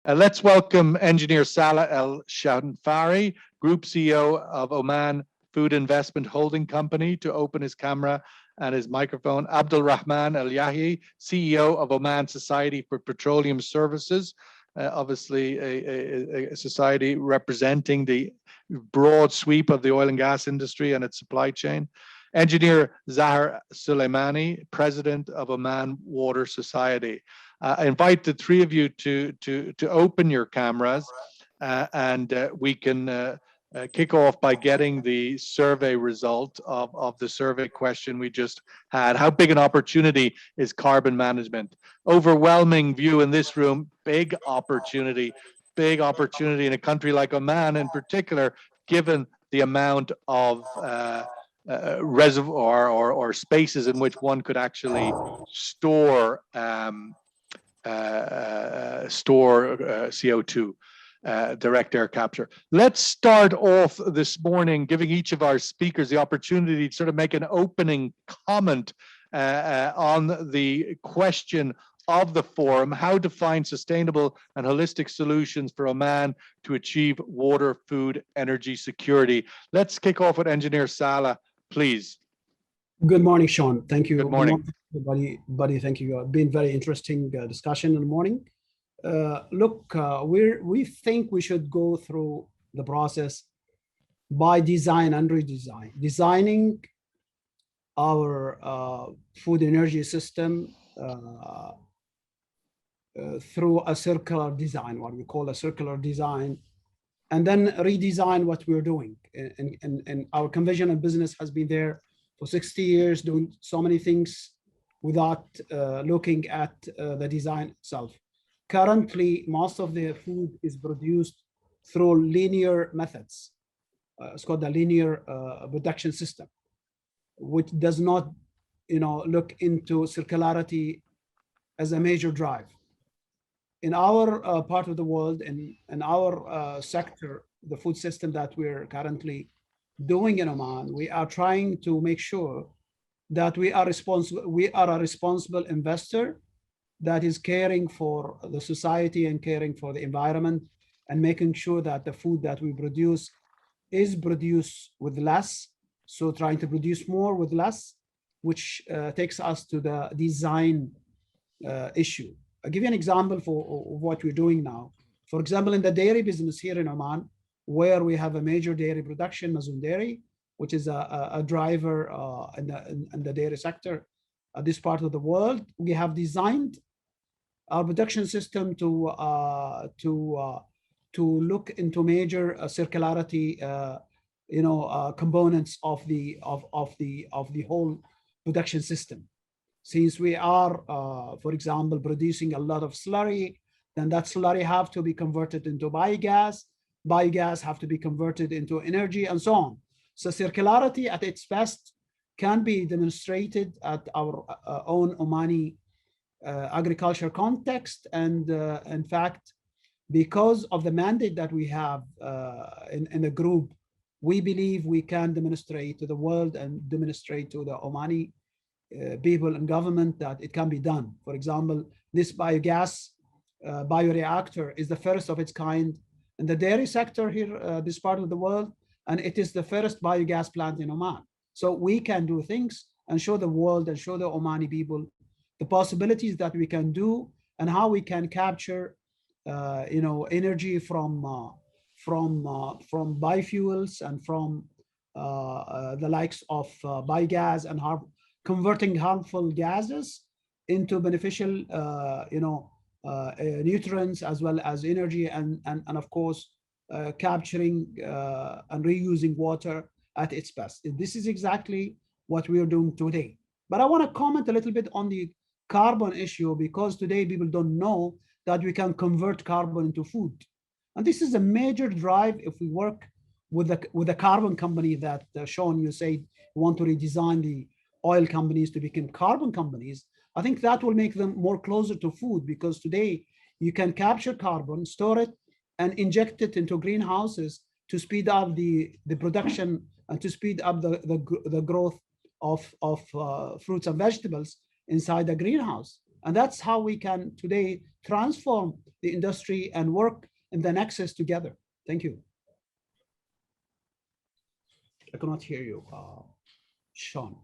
Let's welcome Engineer Saleh Al Shanfari, Group CEO of Oman Food Investment Holding Company, to open his camera and his microphone. Abdulrahman Al Yahyaei, CEO of Oman Society for Petroleum Services, obviously a society representing the broad sweep of the oil and gas industry and its supply chain. Engineer Zaher Sulaimani, President of Oman Water Society. I invite the three of you to open your cameras, and we can kick off by getting the survey result of the survey question we just had. How big an opportunity is carbon management? Overwhelming view in this room, big opportunity in a country like Oman in particular, given the amount of reservoir or spaces in which one could actually store CO2, direct air capture. Let's start off this morning giving each of our speakers the opportunity to sort of make an opening comment on the question of the forum: how to find sustainable and holistic solutions for Oman to achieve water, food, energy security. Let's kick off with Engineer Saleh, please. Good morning, Sean. Thank you. Good morning, everybody. Thank you. Been very interesting discussion in the morning. Look, we think we should go through the process by design and redesign, designing our food energy system through a circular design, what we call a circular design, and then redesign what we're doing. And our conventional business has been there for 60 years, doing so many things without looking at the design itself. Currently, most of the food is produced through linear methods. It's called the linear production system, which does not, look into circularity as a major drive. In our part of the world, in our sector, the food system that we're currently doing in Oman, we are trying to make sure that we are a responsible investor that is caring for the society and caring for the environment, and making sure that the food that we produce is produced with less. So trying to produce more with less, which takes us to the design issue. I'll give you an example for what we're doing now. For example, in the dairy business here in Oman, where we have a major dairy production, Mazoon Dairy, which is a driver in the dairy sector at this part of the world, we have designed our production system to look into major circularity, components of the whole production system. Since we are, for example, producing a lot of slurry, then that slurry have to be converted into biogas. Biogas have to be converted into energy, and so on. So circularity at its best can be demonstrated at our own Omani agriculture context. And in fact, because of the mandate that we have in the group, we believe we can demonstrate to the world and demonstrate to the Omani people and government that it can be done. For example, this biogas bioreactor is the first of its kind in the dairy sector here, this part of the world, and it is the first biogas plant in Oman. So we can do things and show the world and show the Omani people the possibilities that we can do and how we can capture, energy from biofuels and from the likes of biogas, and converting harmful gases into beneficial, nutrients as well as energy, and of course, capturing and reusing water at its best. This is exactly what we are doing today. But I want to comment a little bit on the carbon issue, because today people don't know that we can convert carbon into food. And this is a major drive if we work with a carbon company that, Sean, you say you want to redesign the oil companies to become carbon companies. I think that will make them more closer to food, because today you can capture carbon, store it, and inject it into greenhouses to speed up the production and to speed up the growth of fruits and vegetables inside the greenhouse. And that's how we can today transform the industry and work in the Nexus together. Thank you. I cannot hear you, Sean.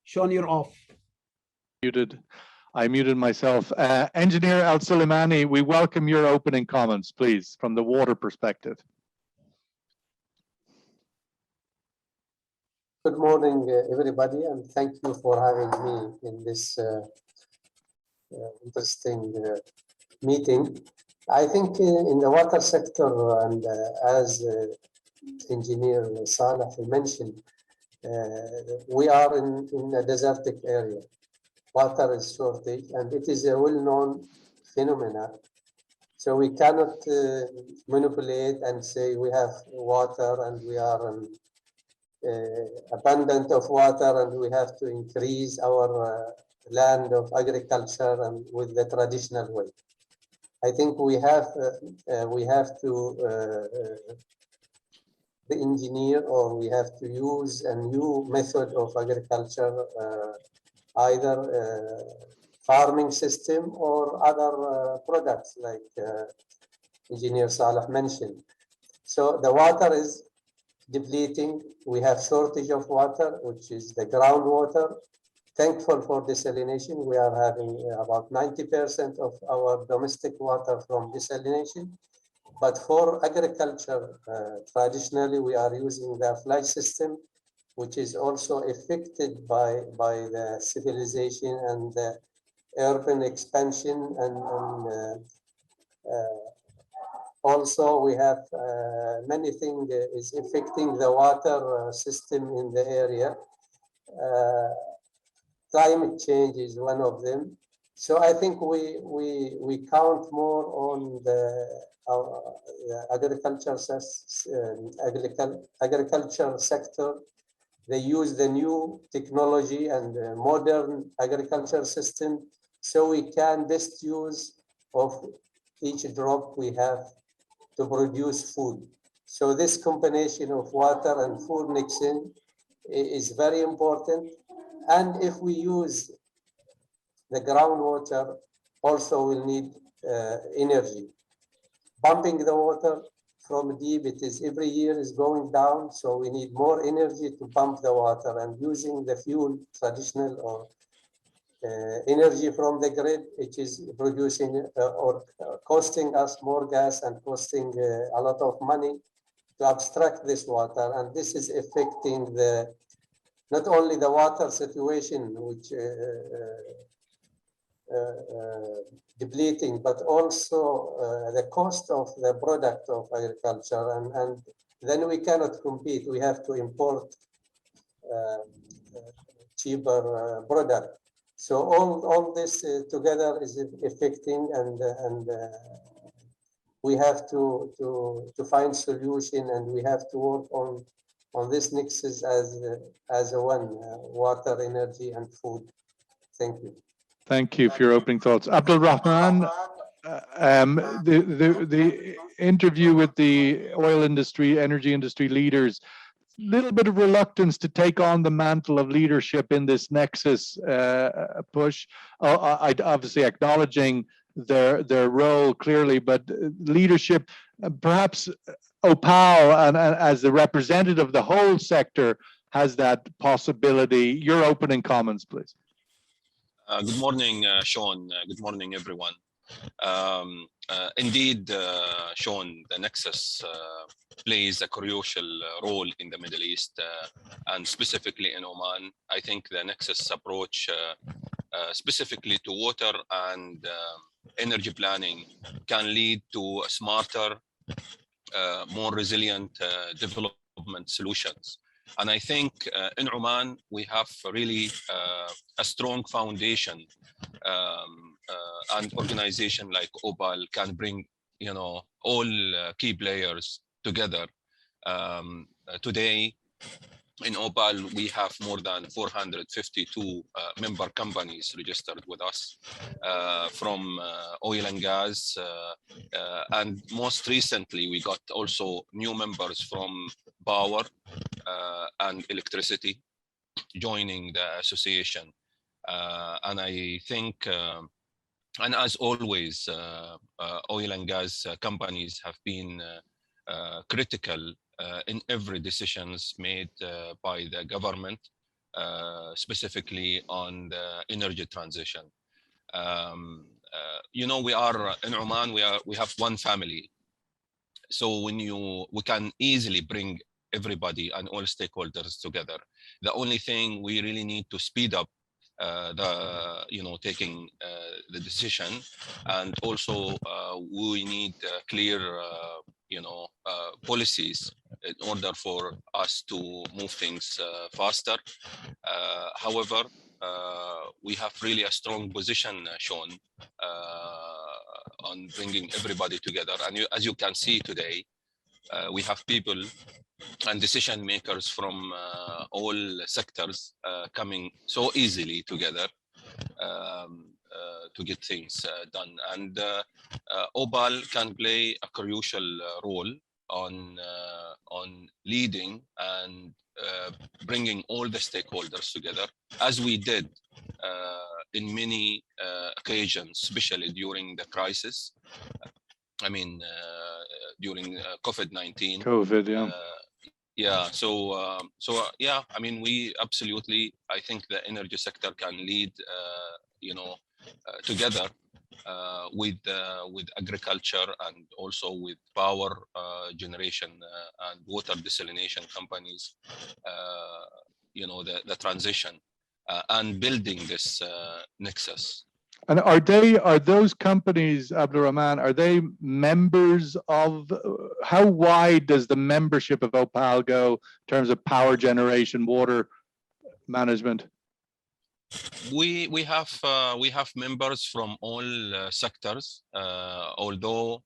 Sean, you're off. Muted. I muted myself. Engineer Al Sulaimani, we welcome your opening comments, please, from the water perspective. Good morning, everybody, and thank you for having me in this interesting meeting. I think in the water sector, and as Engineer Saleh mentioned, we are in a desertic area. Water is shortage, and it is a well-known phenomenon. So we cannot manipulate and say we have water and we are abundant of water and we have to increase our land of agriculture and with the traditional way. I think we have to engineer, or we have to use a new method of agriculture, either farming system or other products like Engineer Saleh mentioned. So the water is depleting. We have shortage of water, which is the groundwater. Thankful for desalination, we are having about 90% of our domestic water from desalination. But for agriculture, traditionally we are using the fly system, which is also affected by the civilization and the urban expansion, and also we have many things is affecting the water system in the area. Climate change is one of them. So I think we count more on the agriculture sector. They use the new technology and modern agriculture system, so we can best use of each drop we have to produce food. So this combination of water and food mixing is very important. And if we use the groundwater, also we'll need energy. Pumping the water from deep, it is every year is going down, so we need more energy to pump the water, and using the fuel, traditional or energy from the grid, which is producing or costing us more gas and costing a lot of money to abstract this water. And this is affecting not only the water situation, which depleting, but also the cost of the product of agriculture. And then we cannot compete. We have to import cheaper product. So all this together is affecting, and we have to find solution, and we have to work on this nexus as a one, water, energy, and food. Thank you. Thank you for your opening thoughts. Abdulrahman, the interview with the oil industry, energy industry leaders, little bit of reluctance to take on the mantle of leadership in this Nexus push. Obviously acknowledging their role clearly, but leadership, perhaps OPAL and as the representative of the whole sector has that possibility. Your opening comments, please. Good morning, Sean. Good morning, everyone. Indeed, Sean, the Nexus plays a crucial role in the Middle East and specifically in Oman. I think the Nexus approach specifically to water and energy planning can lead to smarter, more resilient development solutions. And I think in Oman, we have really a strong foundation, and organization like OPAL can bring, all key players together. Today, in OPAL, we have more than 452 member companies registered with us from oil and gas. And most recently, we got also new members from power and electricity joining the association. And I think And as always, oil and gas companies have been critical in every decisions made by the government, specifically on the energy transition. You know, we are in Oman, we have one family. So we can easily bring everybody and all stakeholders together. The only thing we really need to speed up taking the decision, and also we need clear policies in order for us to move things faster. However, we have really a strong position, Sean, on bringing everybody together. And as you can see today, we have people and decision makers from all sectors coming so easily together to get things done. And OPAL can play a crucial role on leading and bringing all the stakeholders together, as we did in many occasions, especially during the crisis. I mean, during COVID-19. COVID, yeah. Yeah. Yeah. I mean, we absolutely. I think the energy sector can lead, together with agriculture and also with power generation and water desalination companies. The transition and building this nexus. And are those companies, Abdulrahman, are they members of, how wide does the membership of OPAL go in terms of power generation, water management? We have members from all sectors, although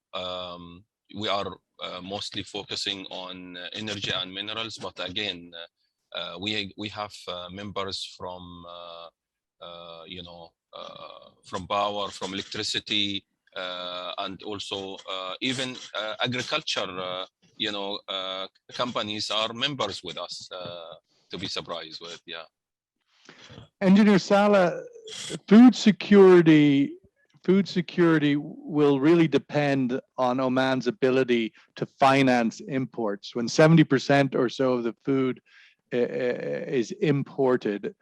we are mostly focusing on energy and minerals. But again, we have members from from power, from electricity, and also even agriculture. Companies are members with us. To be surprised with, yeah. Engineer Saleh, food security will really depend on Oman's ability to finance imports. When 70% or so of the food is imported,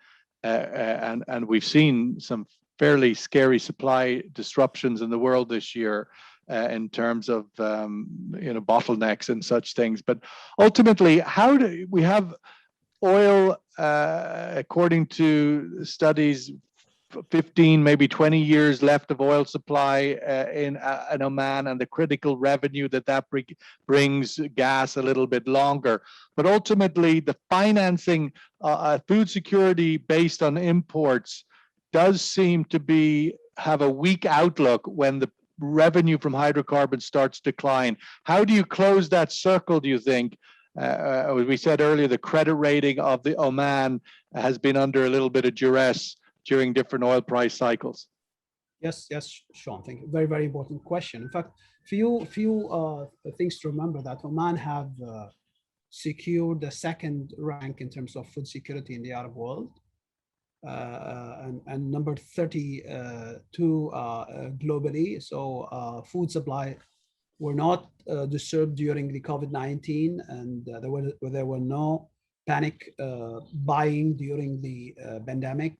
and we've seen some fairly scary supply disruptions in the world this year in terms of bottlenecks and such things. But ultimately, how do we have oil, according to studies, 15, maybe 20 years left of oil supply in Oman, and the critical revenue that brings, gas a little bit longer. But ultimately, the financing food security based on imports does seem to have a weak outlook when the revenue from hydrocarbons starts to decline. How do you close that circle, do you think? As we said earlier, the credit rating of the Oman has been under a little bit of duress during different oil price cycles. Yes, Sean, thank you. Very, very important question. In fact, few things to remember that Oman have secured the second rank in terms of food security in the Arab world, and number 32 globally. So food supply were not disturbed during the COVID-19, and there were no panic buying during the pandemic.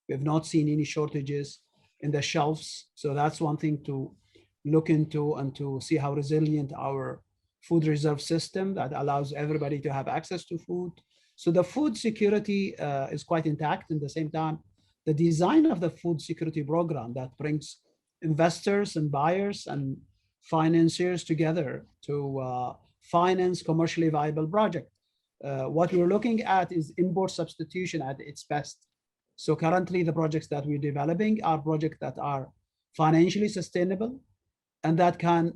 We have not seen any shortages in the shelves. So that's one thing to look into, and to see how resilient our food reserve system that allows everybody to have access to food. So the food security is quite intact. In the same time, the design of the food security program that brings investors and buyers and financiers together to finance commercially viable projects. What we're looking at is import substitution at its best. So currently, the projects that we're developing are projects that are financially sustainable and that can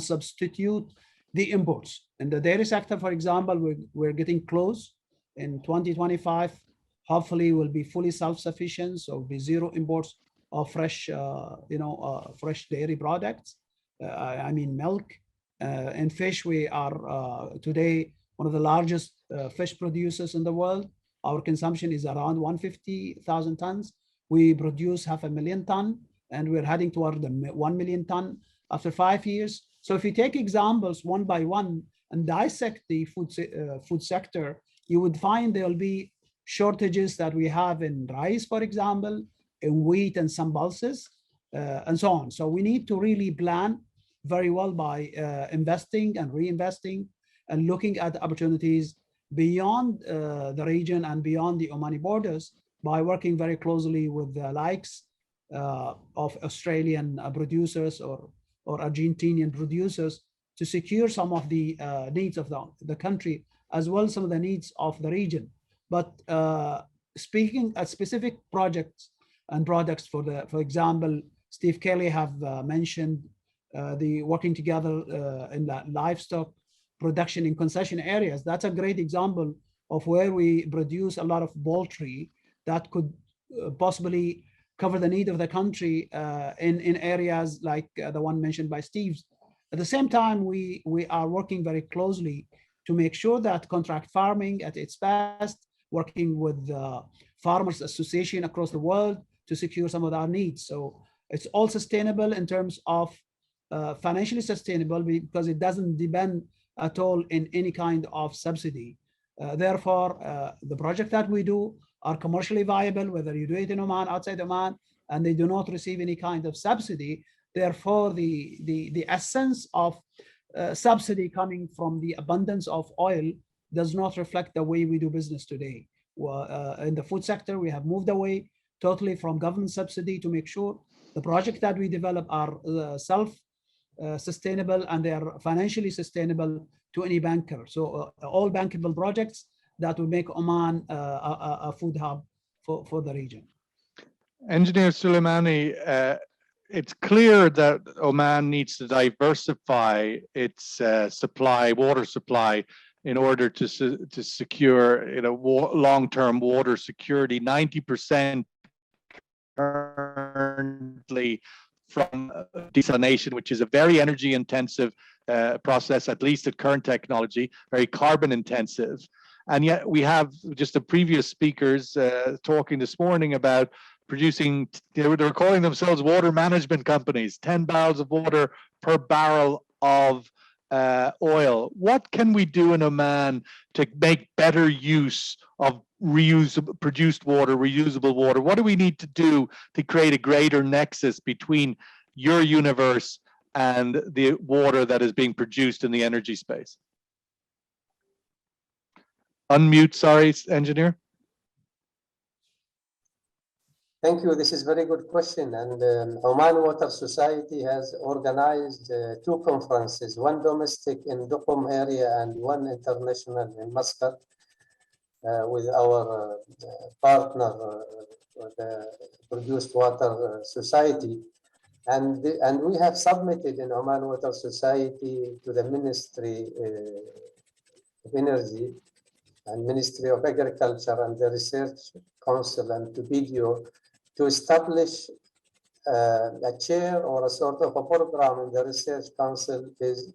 substitute the imports. In the dairy sector, for example, we're getting close. In 2025, hopefully we'll be fully self-sufficient, so be zero imports of fresh, fresh dairy products. I mean milk and fish. We are today one of the largest fish producers in the world. Our consumption is around 150,000 tons. We produce 500,000 tons and we're heading toward the 1 million ton after 5 years. So if you take examples one by one and dissect the food sector, you would find there will be shortages that we have in rice, for example, in wheat and some pulses, and so on. So we need to really plan very well by investing and reinvesting and looking at opportunities beyond the region and beyond the Omani borders by working very closely with the likes of Australian producers or Argentinian producers to secure some of the needs of the country, as well as some of the needs of the region. But speaking at specific projects and products, for example, Steve Kelly have mentioned the working together in the livestock production in concession areas. That's a great example of where we produce a lot of poultry that could possibly cover the need of the country in areas like the one mentioned by Steve. At the same time, we are working very closely to make sure that contract farming at its best, working with the Farmers Association across the world to secure some of our needs. So it's all sustainable in terms of financially sustainable because it doesn't depend at all in any kind of subsidy. Therefore, the project that we do are commercially viable, whether you do it in Oman, outside Oman, and they do not receive any kind of subsidy. Therefore, the essence of subsidy coming from the abundance of oil does not reflect the way we do business today. In the food sector, we have moved away totally from government subsidy to make sure the projects that we develop are self-sustainable and they are financially sustainable to any banker. So all bankable projects that will make Oman a food hub for the region. Engineer Sulaimani, it's clear that Oman needs to diversify its water supply in order to secure long-term water security. 90% currently from desalination, which is a very energy intensive process, at least at current technology, very carbon intensive. And yet we have just the previous speakers talking this morning about producing, they're calling themselves water management companies, 10 barrels of water per barrel of oil. What can we do in Oman to make better use of produced water, reusable water? What do we need to do to create a greater nexus between your universe and the water that is being produced in the energy space? Unmute, sorry, engineer. Thank you. This is a very good question. And Oman Water Society has organized 2 conferences, one domestic in Duqm area and one international in Muscat with our partner, the Produced Water Society. And we have submitted in Oman Water Society to the Ministry of Energy and Ministry of Agriculture and the Research Council and to BDO to establish a chair or a sort of a program in the Research Council is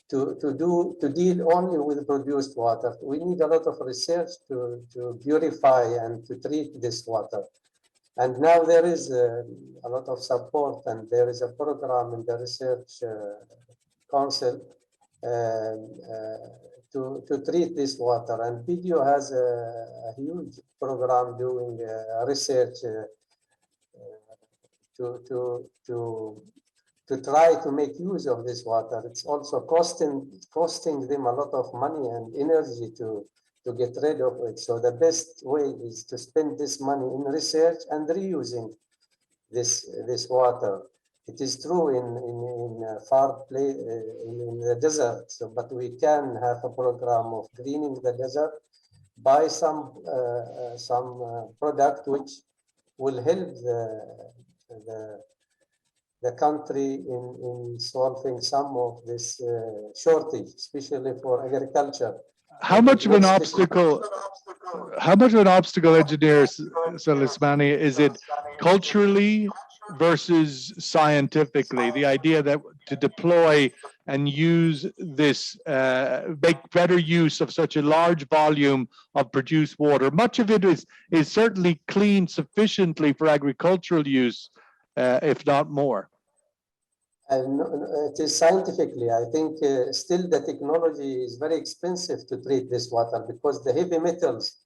to deal only with produced water. We need a lot of research to purify and to treat this water. And now there is a lot of support and there is a program in the Research Council to treat this water. And BDO has a huge program doing research to try to make use of this water. It's also costing them a lot of money and energy to get rid of it. So the best way is to spend this money in research and reusing this water. It is true in the desert, but we can have a program of greening the desert by some product which will help the country in solving some of this shortage, especially for agriculture. How much of an obstacle, engineer Sulaimani, is it culturally versus scientifically? The idea that to deploy and use this, make better use of such a large volume of produced water. Much of it is certainly clean sufficiently for agricultural use, if not more? And it is scientifically, I think still the technology is very expensive to treat this water because the heavy metals,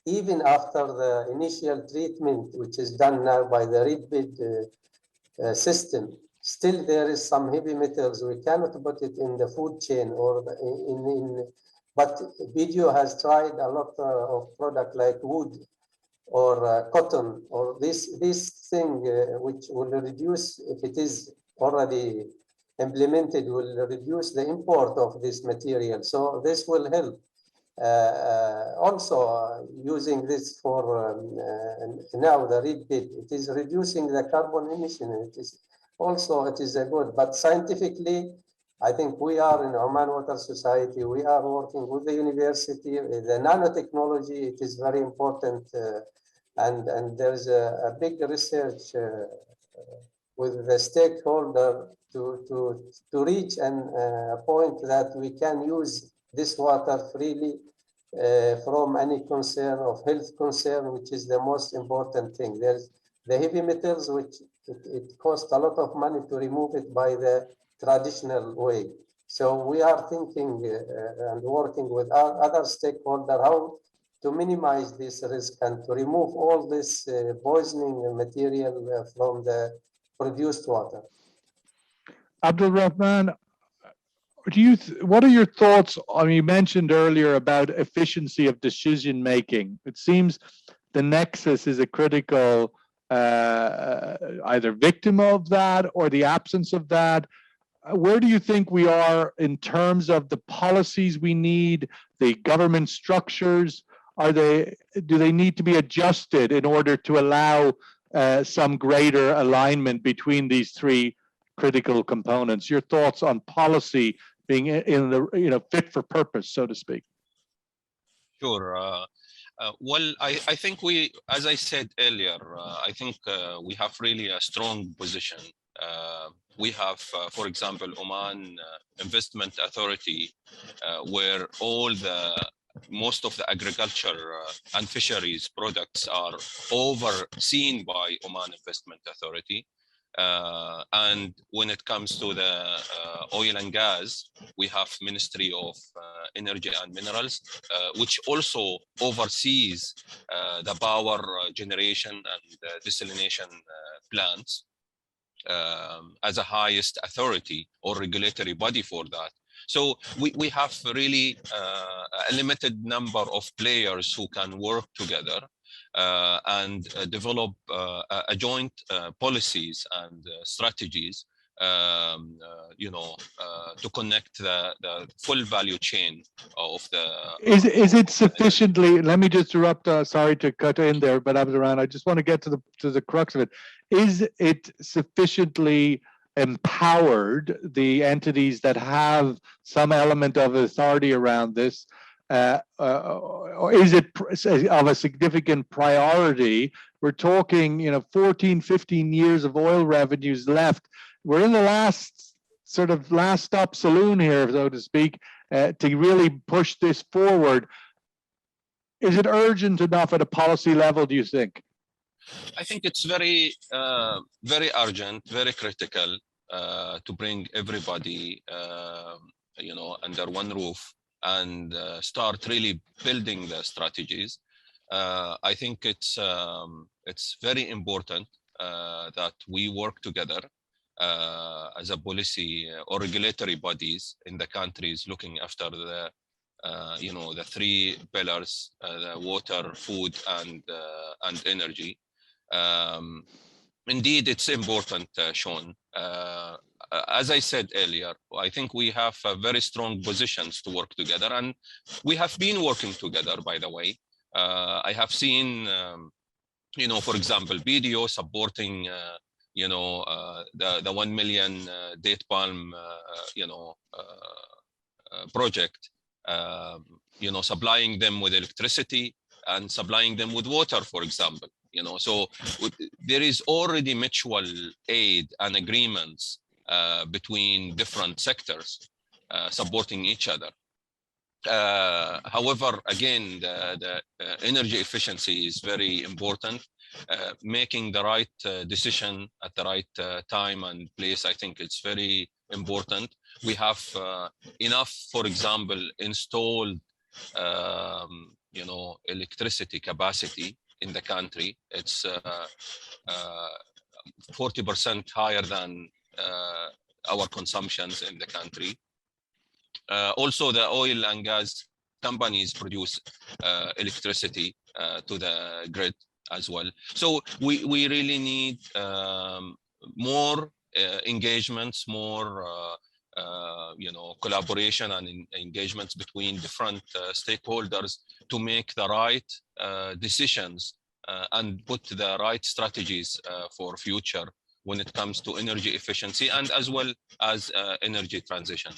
even after the initial treatment, which is done now by the red bed system, still there is some heavy metals. We cannot put it in the food chain or but video has tried a lot of product like wood or cotton or this thing which will reduce, if it is already implemented, will reduce the import of this material. So this will help. Also using this for now the red bed, it is reducing the carbon emission. It is a good, but scientifically, I think we are in Oman Water Society, we are working with the university, the nanotechnology, it is very important. And there's a big research with the stakeholder to reach a point that we can use this water freely from any concern of health concern, which is the most important thing. There's the heavy metals, which it costs a lot of money to remove it by the traditional way. So we are thinking and working with our other stakeholders how to minimize this risk and to remove all this poisoning material from the produced water. Abdulrahman, what are your thoughts on, you mentioned earlier about efficiency of decision making. It seems the Nexus is a critical either victim of that or the absence of that. Where do you think we are in terms of the policies we need, the government structures? Do they need to be adjusted in order to allow some greater alignment between these three critical components? Your thoughts on policy being in the fit for purpose, so to speak. Sure. Well, I think we, as I said earlier, I think we have really a strong position. We have, for example, Oman Investment Authority, where most of the agriculture and fisheries products are overseen by Oman Investment Authority. And when it comes to the oil and gas, we have Ministry of Energy and Minerals, which also oversees the power generation and desalination plants as a highest authority or regulatory body for that. So we have really a limited number of players who can work together and develop a joint policies and strategies, to connect the full value chain of the. Is it sufficiently? Let me just interrupt. Sorry to cut in there, but Abdulrahman, I just want to get to the crux of it. Is it sufficiently empowered, the entities that have some element of authority around this, or is it of a significant priority? We're talking, 14, 15 years of oil revenues left. We're in the last stop saloon here, so to speak, to really push this forward. Is it urgent enough at a policy level, do you think? I think it's very, very urgent, very critical to bring everybody, under one roof and start really building the strategies. I think it's very important that we work together as a policy or regulatory bodies in the countries looking after the three pillars: the water, food, and energy. Indeed, it's important, Sean. As I said earlier, I think we have very strong positions to work together, and we have been working together, by the way. I have seen, for example, BDO supporting, the 1 million date palm, project, supplying them with electricity and supplying them with water, for example. So there is already mutual aid and agreements between different sectors supporting each other. However, again, the energy efficiency is very important. Making the right decision at the right time and place, I think it's very important. We have enough, for example, installed electricity capacity in the country. It's 40% higher than our consumptions in the country. Also, the oil and gas companies produce electricity to the grid as well. So we really need more engagements, more collaboration and engagements between different stakeholders to make the right decisions and put the right strategies for future when it comes to energy efficiency and as well as energy transition.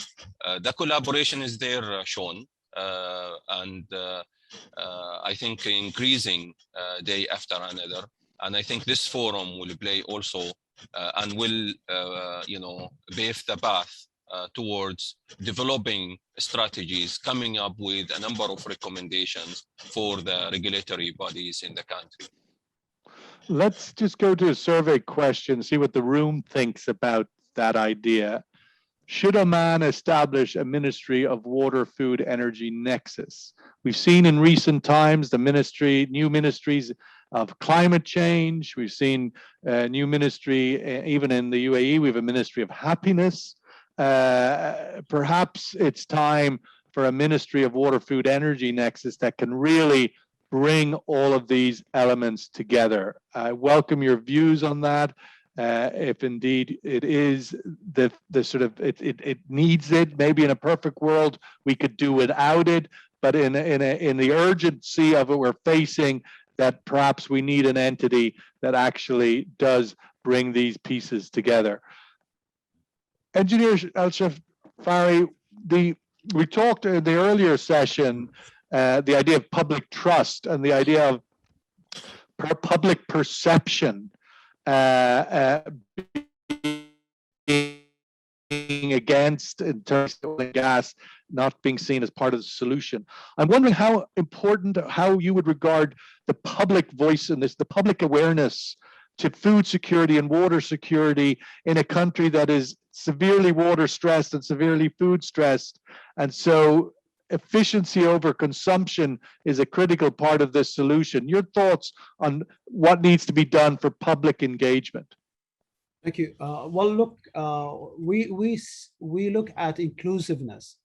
The collaboration is there, Sean, and I think increasing day after another. And I think this forum will play also and will, pave the path towards developing strategies, coming up with a number of recommendations for the regulatory bodies in the country. Let's just go to a survey question, see what the room thinks about that idea. Should Oman establish a Ministry of Water, Food, Energy Nexus? We've seen in recent times the new ministries of climate change. We've seen a new ministry, even in the UAE, we have a Ministry of Happiness. Perhaps it's time for a Ministry of Water, Food, Energy Nexus that can really bring all of these elements together. I welcome your views on that. If indeed it is the sort of it needs it. Maybe in a perfect world we could do without it, but in the urgency of it we're facing, that perhaps we need an entity that actually does bring these pieces together. Engineer Al-Shanfari, we talked in the earlier session the idea of public trust and the idea of public perception being against in terms of oil and gas not being seen as part of the solution. I'm wondering how important, how you would regard the public voice in this, the public awareness to food security and water security in a country that is severely water stressed and severely food stressed. And so efficiency over consumption is a critical part of this solution. Your thoughts on what needs to be done for public engagement? Thank you. Well, look, we look at inclusiveness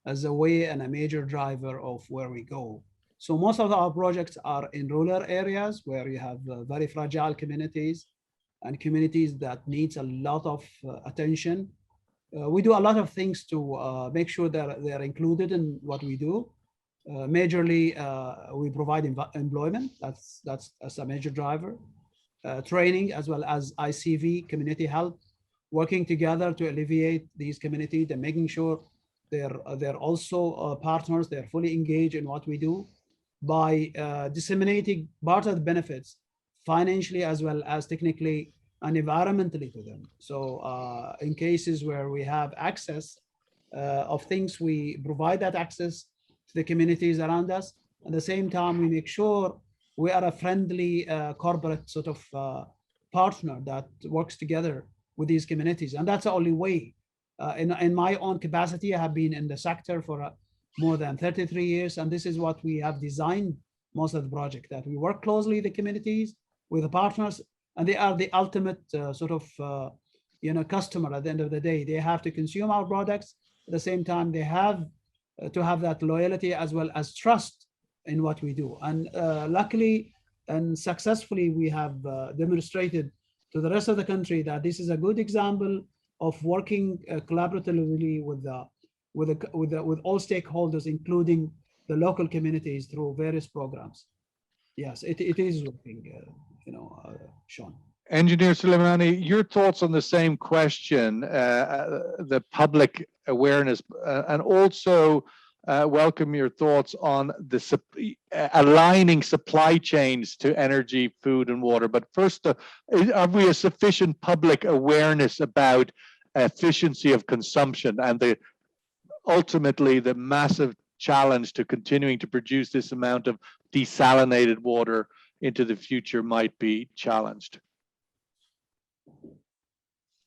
as a way and a major driver of where we go. So most of our projects are in rural areas where you have very fragile communities and communities that needs a lot of attention. We do a lot of things to make sure that they're included in what we do. Majorly, we provide employment. That's a major driver. Training as well as ICV, community health, working together to alleviate these communities and making sure they're also partners. They're fully engaged in what we do by disseminating part of the benefits financially as well as technically and environmentally to them. So in cases where we have access of things, we provide that access to the communities around us. At the same time, we make sure we are a friendly corporate sort of partner that works together with these communities. And that's the only way. In my own capacity, I have been in the sector for more than 33 years. And this is what we have designed most of the project, that we work closely with the communities, with the partners, and they are the ultimate customer at the end of the day. They have to consume our products. At the same time, they have to have that loyalty as well as trust in what we do. And luckily and successfully, we have demonstrated to the rest of the country that this is a good example of working collaboratively with all stakeholders, including the local communities through various programs. Yes, it is working, Sean. Engineer Sulaimani, your thoughts on the same question, the public awareness, and also welcome your thoughts on the aligning supply chains to energy, food, and water. But first, have we a sufficient public awareness about efficiency of consumption and ultimately the massive challenge to continuing to produce this amount of desalinated water into the future might be challenged.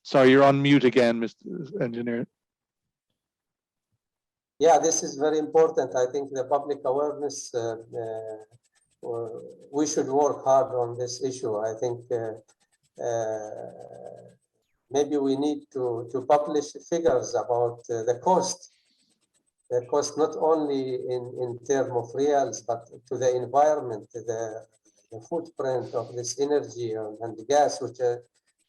Sorry, you're on mute again, Mr. Engineer. Yeah, this is very important. I think the public awareness, we should work hard on this issue. I think maybe we need to publish figures about the cost not only in terms of reals, but to the environment, the footprint of this energy and the gas which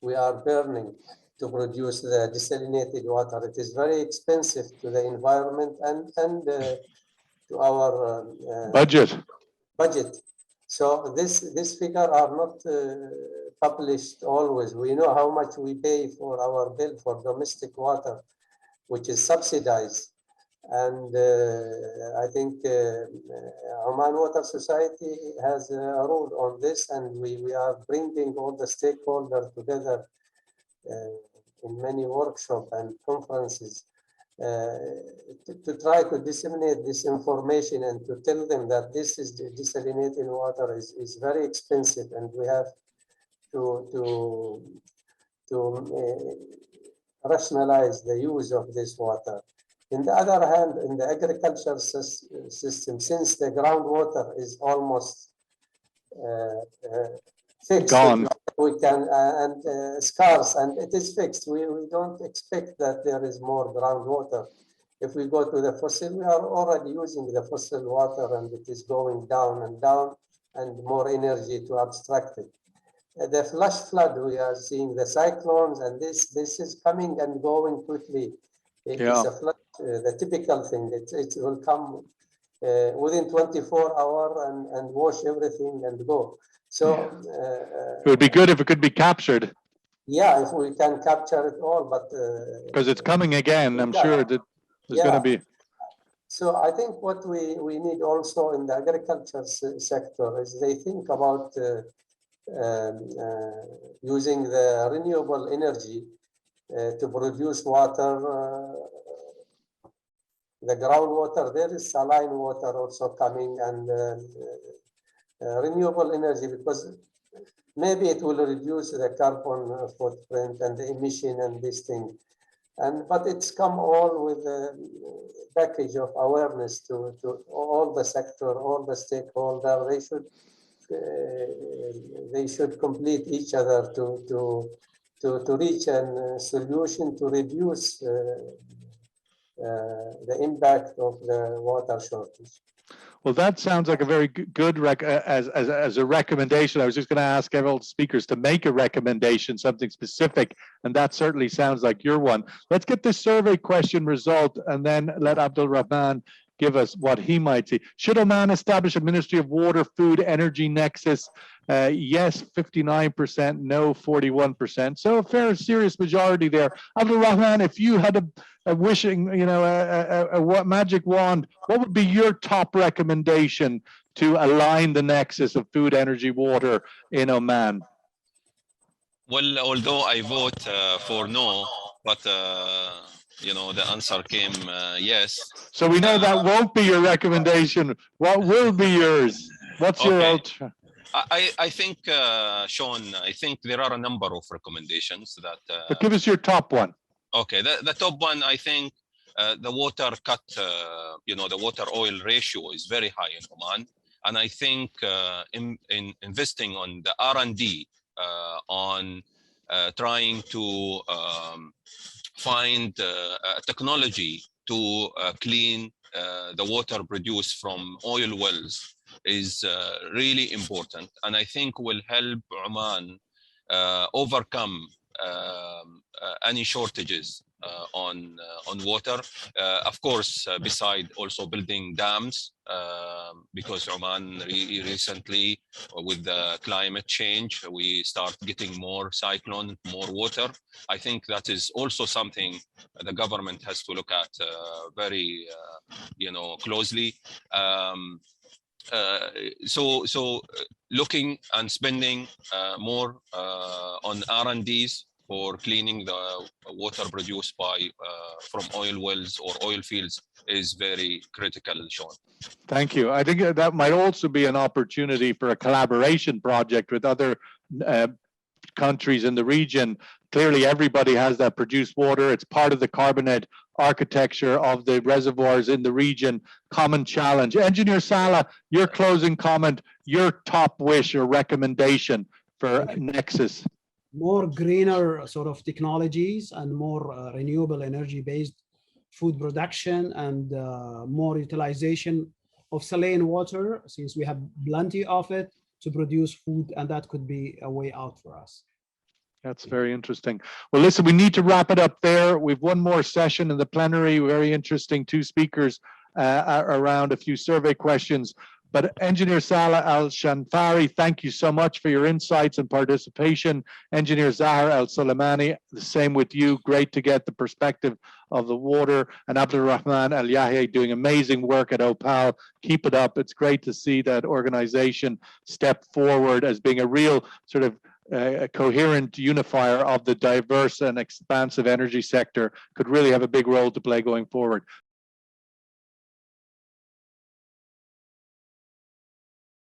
we are burning to produce the desalinated water. It is very expensive to the environment and to our budget. So this figure are not published always. We know how much we pay for our bill for domestic water, which is subsidized. And I think Oman Water Society has a role on this, and we are bringing all the stakeholders together in many workshops and conferences to try to disseminate this information and to tell them that this is the desalinating water is very expensive, and we have to rationalize the use of this water. On the other hand, in the agriculture system, since the groundwater is almost fixed, Gone. we can and scarce, and it is fixed. We don't expect that there is more groundwater. If we go to the fossil, we are already using the fossil water, and it is going down and down, and more energy to abstract it. The flash flood, we are seeing the cyclones, and this is coming and going quickly. It's a flood, the typical thing. It will come within 24 hours and wash everything and go. So it would be good if it could be captured. Yeah, if we can capture it all, but because it's coming again, I'm sure that there's going to be. So I think what we need also in the agriculture sector is they think about using the renewable energy to produce water. The groundwater, there is saline water also coming, and renewable energy, because maybe it will reduce the carbon footprint and the emission and this thing. But it's come all with a package of awareness to all the sector, all the stakeholders. They should complete each other to reach a solution to reduce the impact of the water shortage. Well, that sounds like a very good as a recommendation. I was just going to ask all speakers to make a recommendation, something specific, and that certainly sounds like your one. Let's get this survey question result, and then let Abdulrahman give us what he might see. Should Oman establish a Ministry of Water, Food, Energy Nexus? Yes, 59%, no, 41%. So a fair, serious majority there. Abdulrahman, if you had a wishing, a magic wand, what would be your top recommendation to align the nexus of food, energy, water in Oman? Well, although I vote for no, but the answer came yes. So we know that won't be your recommendation. What will be yours? What's your ultra? I think, Sean, I think there are a number of recommendations that. But give us your top one. Okay, the top one, I think the water cut, the water oil ratio is very high in Oman. And I think in investing on the R&D on trying to find technology to clean the water produced from oil wells is really important, and I think will help Oman overcome any shortages on water. Of course, beside also building dams, because Oman recently, with the climate change, we start getting more cyclone, more water. I think that is also something the government has to look at very, closely. So looking and spending more on R&Ds for cleaning the water produced by from oil wells or oil fields is very critical, Sean. Thank you. I think that might also be an opportunity for a collaboration project with other countries in the region. Clearly, everybody has that produced water. It's part of the carbonate architecture of the reservoirs in the region. Common challenge. Engineer Saleh, your closing comment, your top wish or recommendation for Nexus. More greener sort of technologies and more renewable energy-based food production and more utilization of saline water, since we have plenty of it to produce food, and that could be a way out for us. That's very interesting. Well, listen, we need to wrap it up there. We've one more session in the plenary, very interesting, 2 speakers around a few survey questions. But Engineer Saleh Al-Shanfari, thank you so much for your insights and participation. Engineer Zaher Al-Sulaimani, the same with you. Great to get the perspective of the water. And Abdulrahman Al-Yahyaei doing amazing work at OPAL. Keep it up. It's great to see that organization step forward as being a real sort of a coherent unifier of the diverse and expansive energy sector. Could really have a big role to play going forward.